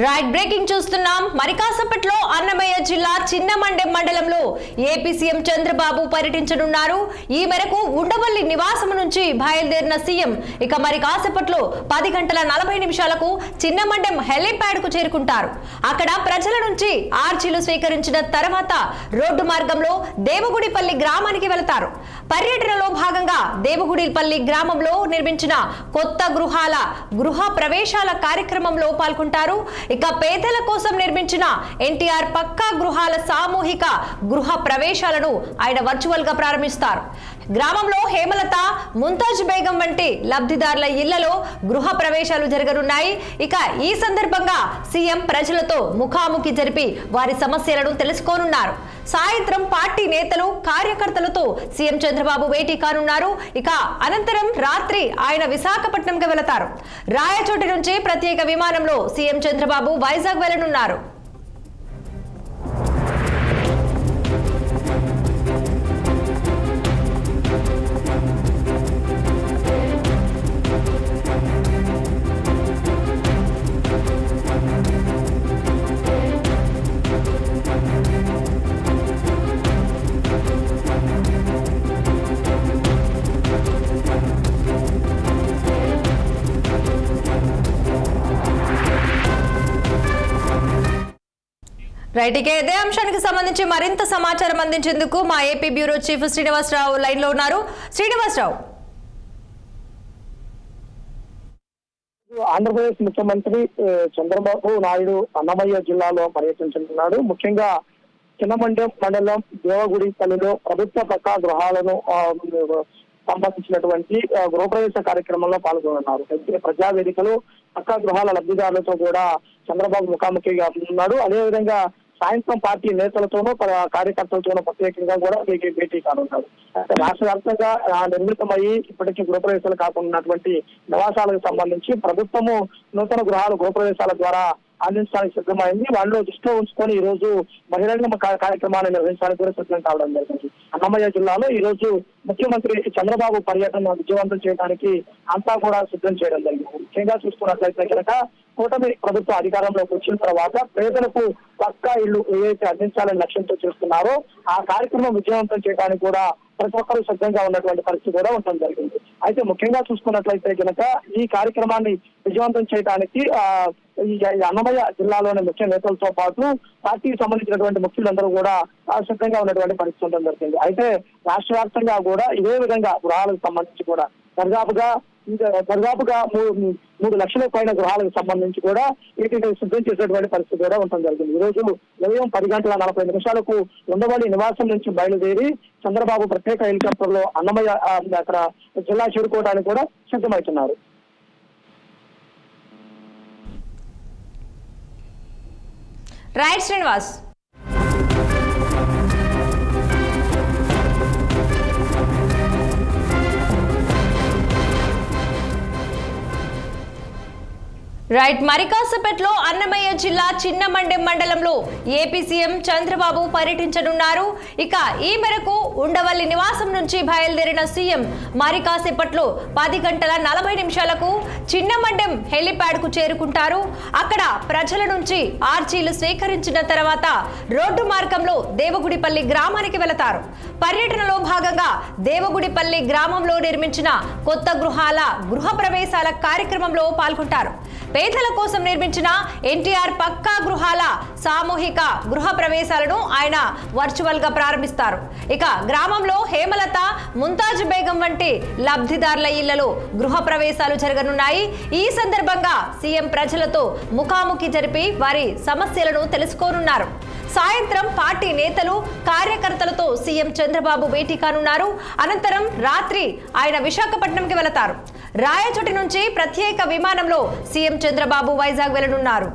Right breaking చూస్తున్నాం. మరికాసపట్లో అన్నమయ్య జిల్లా చిన్నమండెం మండలంలో ఏపీ సీఎం చంద్రబాబు పర్యటించనున్నారు. ఈ మేరకు ఉండవల్లి నివాసం నుంచి బయలుదేరిన సీఎం ఇక మరికాసపట్లో 10 గంటల 40 నిమిషాలకు చిన్నమండెం హెలీప్యాడ్ కు చేరుకుంటారు. అక్కడ ప్రజల నుంచి ఆర్జీలు స్వీకరించిన తర్వాత రోడ్డు మార్గంలో దేవగుడిపల్లి గ్రామానికి వెళతారు. పర్యటనలో భాగంగా దేవగుడిపల్లి గ్రామంలో నిర్మించిన కొత్త గృహ ప్రవేశాల కార్యక్రమంలో పాల్గొంటారు. ఇక పేదల కోసం నిర్మించిన ఎన్టీఆర్ పక్కా గృహాల సామూహిక గృహ ప్రవేశాలను ఆయన వర్చువల్ గా ప్రారంభిస్తారు. గ్రామంలో హేమలత, ముంతాజ్ బేగం వంటి లబ్ధిదారుల ఇళ్లలో గృహ ప్రవేశాలు జరగనున్నాయి. ఇక ఈ సందర్భంగా సీఎం ప్రజలతో ముఖాముఖి జరిపి వారి సమస్యలను తెలుసుకోనున్నారు. సాయంత్రం పార్టీ నేతలు, కార్యకర్తలతో సీఎం చంద్రబాబు భేటీ కానున్నారు. ఇక అనంతరం రాత్రి ఆయన విశాఖపట్నంకి వెళతారు. రాయచోటి నుంచి ప్రత్యేక విమానంలో సీఎం చంద్రబాబు వైజాగ్ వెళ్లనున్నారు. రైట్, ఇక ఇదే అంశానికి సంబంధించి మరింత సమాచారం అందించేందుకు మా AP bureau chief Srinivasarao line లో ఉన్నారు. శ్రీనివాసరావు, ఆంధ్రప్రదేశ్ ముఖ్యమంత్రి చంద్రబాబు నాయుడు అన్నమయ్య జిల్లాలో పర్యటించనున్నాడు. ముఖ్యంగా చిన్నమండెం మండలం దేవగుడిపల్లిలో ప్రభుత్వ పక్కా గృహాలను సంబంధించినటువంటి గృహప్రవేశ కార్యక్రమంలో పాల్గొన్నారు. ప్రజావేదికలు పక్కా గృహాల లబ్ధిదారులతో కూడా చంద్రబాబు ముఖాముఖిగా ఉన్నాడు. అదేవిధంగా సాయంత్రం పార్టీ నేతలతోనూ కార్యకర్తలతోనూ ప్రత్యేకంగా కూడా భేటీ కానున్నారు. రాష్ట్ర వ్యాప్తంగా నిర్మితమయ్యి ఇప్పటికీ గృహప్రవేశాలు కాకున్నటువంటి నివాసాలకు సంబంధించి ప్రభుత్వము నూతన గృహప్రవేశాల ద్వారా అందించడానికి సిద్ధమైంది. వాళ్ళలో దృష్టిలో ఉంచుకొని ఈ రోజు బహిరంగ కార్యక్రమాన్ని నిర్వహించడానికి కూడా సిద్ధం కావడం జరిగింది. అన్నమయ్య జిల్లాలో ఈ రోజు ముఖ్యమంత్రి చంద్రబాబు పర్యటన విజయవంతం చేయడానికి అంతా కూడా సిద్ధం చేయడం జరిగింది. ముఖ్యంగా చూసుకున్నట్లయితే కనుక కూటమి ప్రభుత్వం అధికారంలోకి వచ్చిన తర్వాత పేదలకు పక్కా ఇళ్లు ఏవైతే అందించాలని లక్ష్యంతో చేస్తున్నారో ఆ కార్యక్రమం విజయవంతం చేయడానికి కూడా ప్రతి ఒక్కరూ సిద్ధంగా ఉన్నటువంటి పరిస్థితి కూడా ఉండడం జరిగింది. అయితే ముఖ్యంగా చూసుకున్నట్లయితే కనుక ఈ కార్యక్రమాన్ని విజయవంతం చేయడానికి ఈ అన్నమయ్య జిల్లాలోని ముఖ్య నేతలతో పాటు పార్టీకి సంబంధించినటువంటి ముఖ్యులందరూ కూడా సిద్ధంగా ఉన్నటువంటి పరిస్థితి ఉండడం జరిగింది. అయితే రాష్ట్ర వ్యాప్తంగా కూడా ఇదే విధంగా గృహాలకు సంబంధించి కూడా దర్దాపుగా 3 లక్షల పైన గృహాలకు సంబంధించి కూడా వీటిని సిద్ధం చేసేటువంటి పరిస్థితి కూడా ఉండడం జరిగింది. ఈ రోజు ఉదయం 10 గంటల 40 నిమిషాలకు ఉండవల్లి నివాసం నుంచి బయలుదేరి చంద్రబాబు ప్రత్యేక హెలికాప్టర్ లో అన్నమయ్య అక్కడ జిల్లా చేరుకోవడానికి కూడా సిద్ధమవుతున్నారు. రైట్ శ్రీనివాస్. రైట్, మరికాసపేటలో అన్నమయ్య జిల్లా చిన్నమండెం మండలంలో ఏపీ సీఎం చంద్రబాబు పర్యటించనున్నారు. ఇక ఈ మేరకు ఉండవల్లి నివాసం నుంచి బయలుదేరిన సీఎం మరికాసేపట్లో 10 గంటల 40 నిమిషాలకు చిన్నమండెం హెలీప్యాడ్ కు చేరుకుంటారు. అక్కడ ప్రజల నుంచి ఆర్జీలు స్వీకరించిన తర్వాత రోడ్డు మార్గంలో దేవగుడిపల్లి గ్రామానికి వెళతారు. పర్యటనలో భాగంగా దేవగుడిపల్లి గ్రామంలో నిర్మించిన కొత్త గృహ ప్రవేశాల కార్యక్రమంలో పాల్గొంటారు. పేదల కోసం నిర్మించిన ఎన్టీఆర్ పక్కా గృహాల సామూహిక గృహ ప్రవేశాలను ఆయన వర్చువల్ గా ప్రారంభిస్తారు. ఇక గ్రామంలో హేమలత, ముంతాజ్ బేగం వంటి లబ్ధిదారుల ఇళ్లలో గృహ ప్రవేశాలు జరగనున్నాయి. ఈ సందర్భంగా సీఎం ప్రజలతో ముఖాముఖి జరిపి వారి సమస్యలను తెలుసుకోనున్నారు. సాయంత్రం పార్టీ నేతలు, కార్యకర్తలతో సీఎం చంద్రబాబు భేటీ కానున్నారు. అనంతరం రాత్రి ఆయన విశాఖపట్నంకి వెళతారు. రాయచోటి నుంచి ప్రత్యేక విమానంలో సీఎం చంద్రబాబు వైజాగ్ వెళ్లనున్నారు.